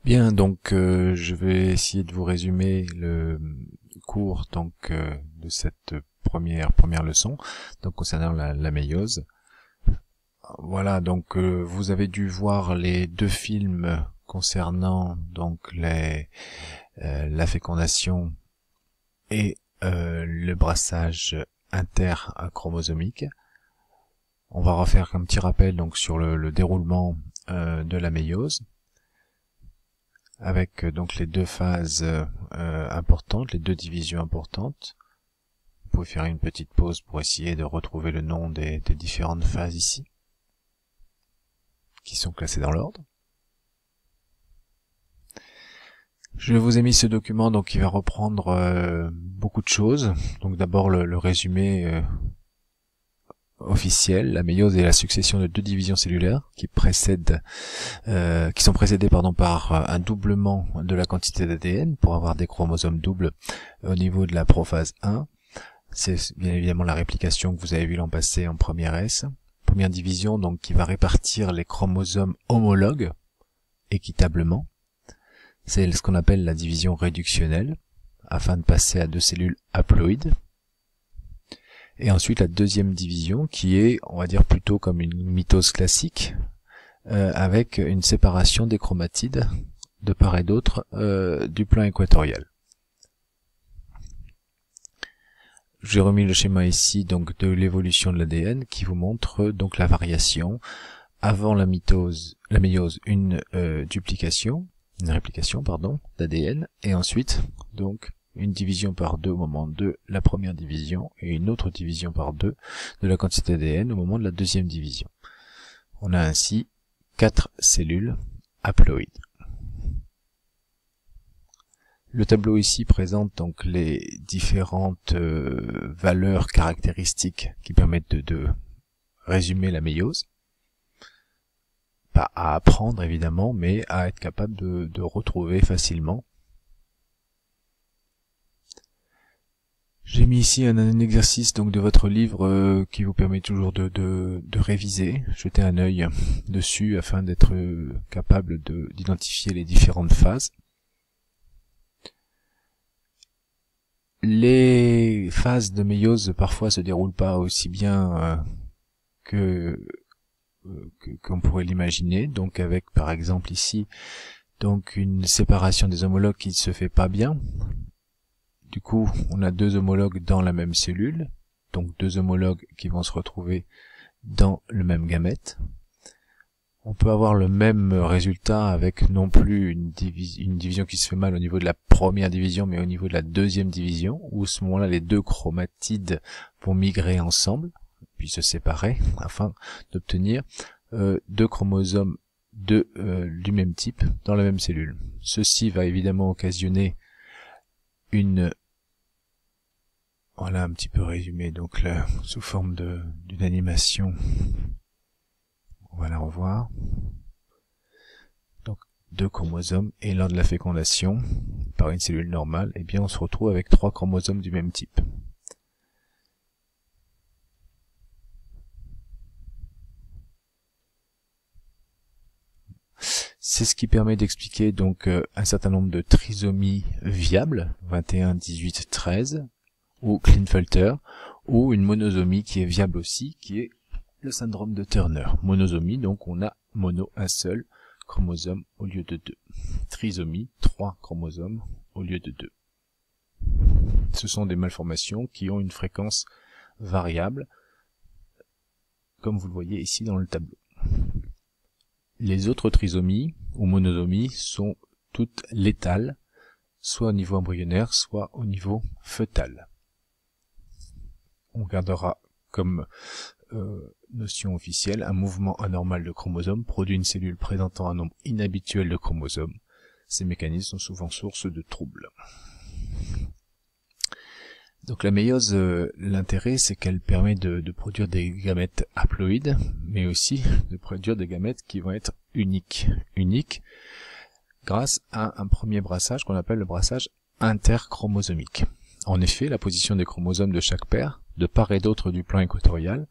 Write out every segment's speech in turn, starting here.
Bien, donc je vais essayer de vous résumer le cours de cette première leçon, donc concernant la méiose. Voilà, donc vous avez dû voir les deux films concernant donc la fécondation et le brassage interchromosomique. On va refaire un petit rappel donc sur le déroulement de la méiose, avec donc les deux phases importantes, les deux divisions importantes. Vous pouvez faire une petite pause pour essayer de retrouver le nom des différentes phases ici, qui sont classées dans l'ordre. Je vous ai mis ce document donc qui va reprendre beaucoup de choses. Donc d'abord le résumé officiel, la méiose est la succession de deux divisions cellulaires qui sont précédées par un doublement de la quantité d'ADN pour avoir des chromosomes doubles au niveau de la prophase 1. C'est bien évidemment la réplication que vous avez vu l'an passé en première S. Première division donc qui va répartir les chromosomes homologues équitablement. C'est ce qu'on appelle la division réductionnelle afin de passer à deux cellules haploïdes. Et ensuite la deuxième division qui est, on va dire, plutôt comme une mitose classique, avec une séparation des chromatides de part et d'autre du plan équatorial. J'ai remis le schéma ici donc de l'évolution de l'ADN qui vous montre donc la variation avant la méiose, une réplication d'ADN, et ensuite donc une division par deux au moment de la première division et une autre division par deux de la quantité d'ADN au moment de la deuxième division. On a ainsi 4 cellules haploïdes. Le tableau ici présente donc les différentes valeurs caractéristiques qui permettent de résumer la méiose. Pas à apprendre évidemment, mais à être capable de retrouver facilement. J'ai mis ici un exercice donc de votre livre qui vous permet toujours de réviser, jeter un œil dessus afin d'être capable d'identifier les différentes phases. Les phases de méiose parfois se déroulent pas aussi bien qu'on pourrait l'imaginer, donc avec par exemple ici donc une séparation des homologues qui ne se fait pas bien. Du coup, on a deux homologues dans la même cellule, donc deux homologues qui vont se retrouver dans le même gamète. On peut avoir le même résultat avec non plus une division qui se fait mal au niveau de la première division, mais au niveau de la deuxième division, où à ce moment-là, les deux chromatides vont migrer ensemble, puis se séparer, afin d'obtenir deux chromosomes du même type dans la même cellule. Ceci va évidemment occasionner voilà un petit peu résumé, donc là, sous forme d'une animation. On va la revoir. Donc, deux chromosomes, et lors de la fécondation, par une cellule normale, eh bien, on se retrouve avec 3 chromosomes du même type. C'est ce qui permet d'expliquer donc un certain nombre de trisomies viables, 21, 18, 13, ou Klinefelter, ou une monosomie qui est viable aussi, qui est le syndrome de Turner. Monosomie, donc on a un seul chromosome au lieu de 2. Trisomie, 3 chromosomes au lieu de 2. Ce sont des malformations qui ont une fréquence variable, comme vous le voyez ici dans le tableau. Les autres trisomies ou monosomies sont toutes létales, soit au niveau embryonnaire, soit au niveau fœtal. On gardera comme notion officielle un mouvement anormal de chromosomes produit une cellule présentant un nombre inhabituel de chromosomes. Ces mécanismes sont souvent source de troubles. Donc la méiose, l'intérêt c'est qu'elle permet de produire des gamètes haploïdes, mais aussi de produire des gamètes qui vont être uniques grâce à un premier brassage qu'on appelle le brassage interchromosomique. En effet, la position des chromosomes de chaque paire, de part et d'autre du plan équatorial,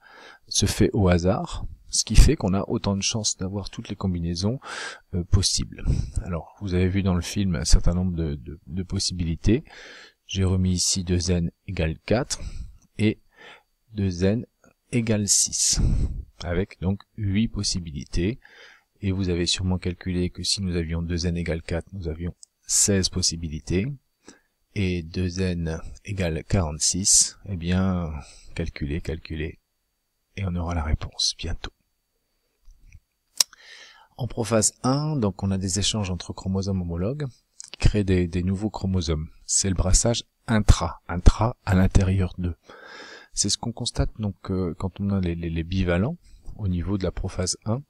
se fait au hasard, ce qui fait qu'on a autant de chances d'avoir toutes les combinaisons possibles. Alors, vous avez vu dans le film un certain nombre de possibilités. J'ai remis ici 2n égale 4 et 2n égale 6, avec donc 8 possibilités. Et vous avez sûrement calculé que si nous avions 2n égale 4, nous avions 16 possibilités. Et 2n égale 46, eh bien, calculez, et on aura la réponse bientôt. En prophase 1, donc on a des échanges entre chromosomes homologues qui créent des nouveaux chromosomes. C'est le brassage intra à l'intérieur d'eux. C'est ce qu'on constate donc quand on a les bivalents au niveau de la prophase 1.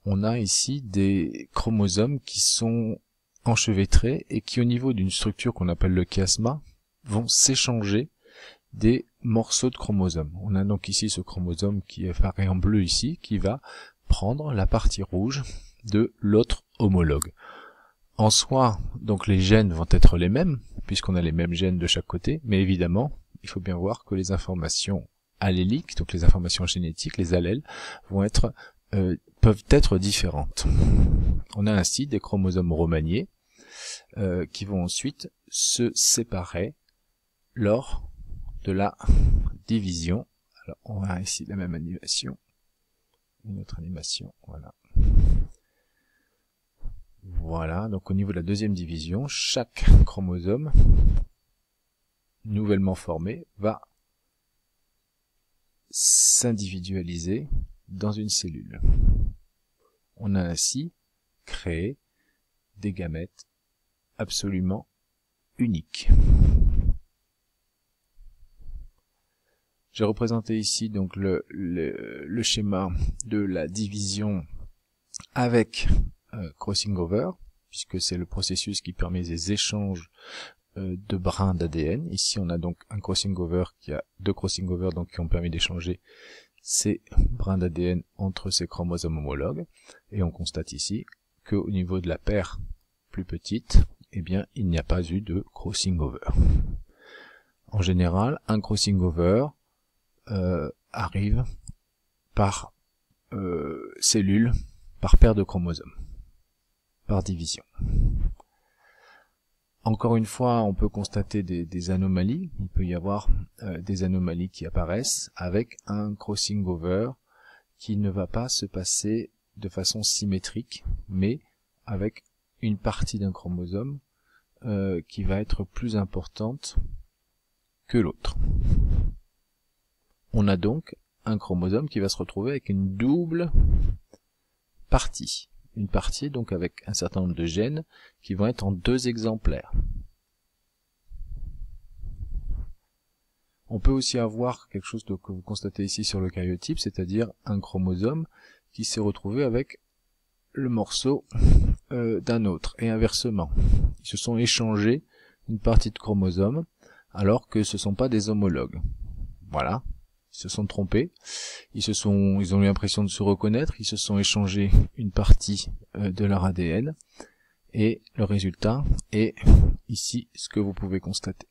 On a ici des chromosomes qui sont enchevêtrés et qui, au niveau d'une structure qu'on appelle le chiasma, vont s'échanger des morceaux de chromosomes. On a donc ici ce chromosome qui apparaît en bleu ici, qui va prendre la partie rouge de l'autre homologue. En soi, donc les gènes vont être les mêmes, puisqu'on a les mêmes gènes de chaque côté, mais évidemment, il faut bien voir que les informations alléliques, donc les informations génétiques, les allèles, peuvent être différentes. On a ainsi des chromosomes remaniés qui vont ensuite se séparer lors de la division. Alors on a ici la même animation, une autre animation, voilà. Voilà, donc au niveau de la deuxième division, chaque chromosome nouvellement formé va s'individualiser dans une cellule. On a ainsi créé des gamètes absolument uniques. J'ai représenté ici donc le schéma de la division avec crossing over, puisque c'est le processus qui permet des échanges de brins d'ADN. Ici on a donc un crossing over qui a deux crossing over donc qui ont permis d'échanger ces brins d'ADN entre ces chromosomes homologues, et on constate ici qu'au niveau de la paire plus petite, eh bien il n'y a pas eu de crossing over. En général, un crossing over arrive par cellule, par paire de chromosomes, par division. Encore une fois, on peut constater des anomalies. Il peut y avoir des anomalies qui apparaissent avec un crossing over qui ne va pas se passer de façon symétrique, mais avec une partie d'un chromosome qui va être plus importante que l'autre. On a donc un chromosome qui va se retrouver avec une double partie. Une partie donc avec un certain nombre de gènes qui vont être en deux exemplaires. On peut aussi avoir quelque chose que vous constatez ici sur le karyotype, c'est-à-dire un chromosome qui s'est retrouvé avec le morceau d'un autre, et inversement. Ils se sont échangés une partie de chromosome alors que ce ne sont pas des homologues. Voilà. Ils se sont trompés, ils ont eu l'impression de se reconnaître, ils se sont échangés une partie de leur ADN, et le résultat est ici ce que vous pouvez constater.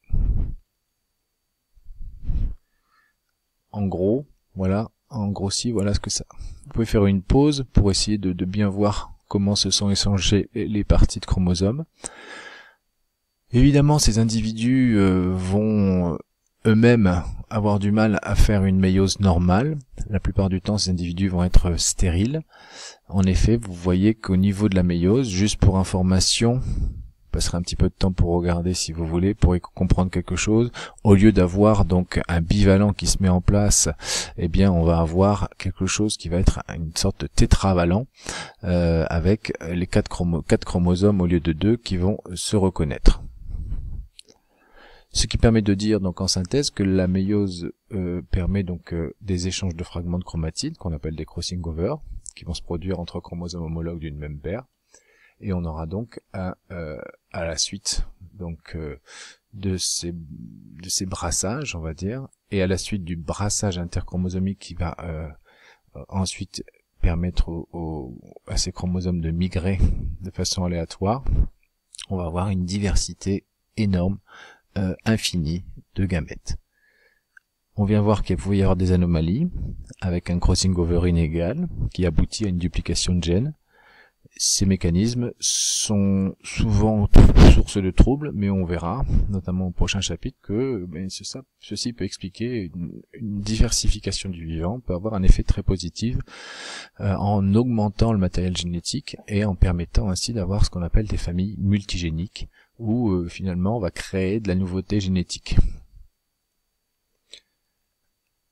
En gros, voilà, en grossi, voilà ce que ça. Vous pouvez faire une pause pour essayer de bien voir comment se sont échangées les parties de chromosomes. Évidemment, ces individus vont eux-mêmes avoir du mal à faire une méiose normale. La plupart du temps, ces individus vont être stériles. En effet, vous voyez qu'au niveau de la méiose, juste pour information, vous passerez un petit peu de temps pour regarder si vous voulez, pour comprendre quelque chose. Au lieu d'avoir donc un bivalent qui se met en place, eh bien on va avoir quelque chose qui va être une sorte de tétravalent avec les 4 chromosomes au lieu de 2 qui vont se reconnaître. Ce qui permet de dire donc en synthèse que la méiose permet donc des échanges de fragments de chromatide qu'on appelle des crossing over, qui vont se produire entre chromosomes homologues d'une même paire, et on aura donc à la suite donc de ces brassages, on va dire, et à la suite du brassage interchromosomique qui va ensuite permettre à ces chromosomes de migrer de façon aléatoire, on va avoir une diversité énorme, infinie de gamètes. On vient voir qu'il pouvait y avoir des anomalies, avec un crossing over inégal, qui aboutit à une duplication de gènes. Ces mécanismes sont souvent source de troubles, mais on verra, notamment au prochain chapitre, que ceci peut expliquer une diversification du vivant, peut avoir un effet très positif en augmentant le matériel génétique et en permettant ainsi d'avoir ce qu'on appelle des familles multigéniques, où finalement on va créer de la nouveauté génétique.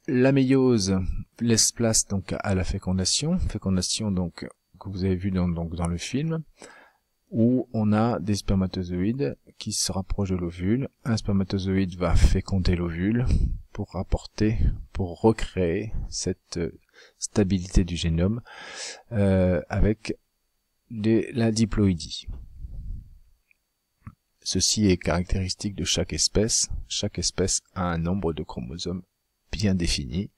La méiose laisse place donc à la fécondation donc que vous avez vu dans le film, où on a des spermatozoïdes qui se rapprochent de l'ovule. Un spermatozoïde va féconder l'ovule pour recréer cette stabilité du génome avec la diploïdie. Ceci est caractéristique de chaque espèce. Chaque espèce a un nombre de chromosomes bien définis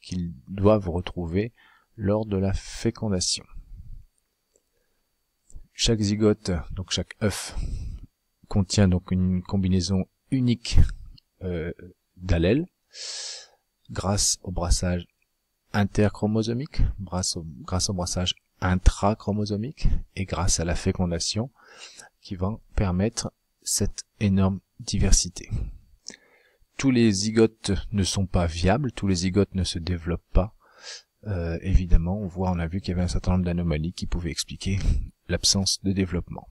qu'ils doivent retrouver lors de la fécondation. Chaque zygote, donc chaque œuf, contient donc une combinaison unique d'allèles grâce au brassage interchromosomique, grâce au brassage intrachromosomique et grâce à la fécondation qui va permettre cette énorme diversité. Tous les zygotes ne sont pas viables, tous les zygotes ne se développent pas. Évidemment, on a vu qu'il y avait un certain nombre d'anomalies qui pouvaient expliquer l'absence de développement.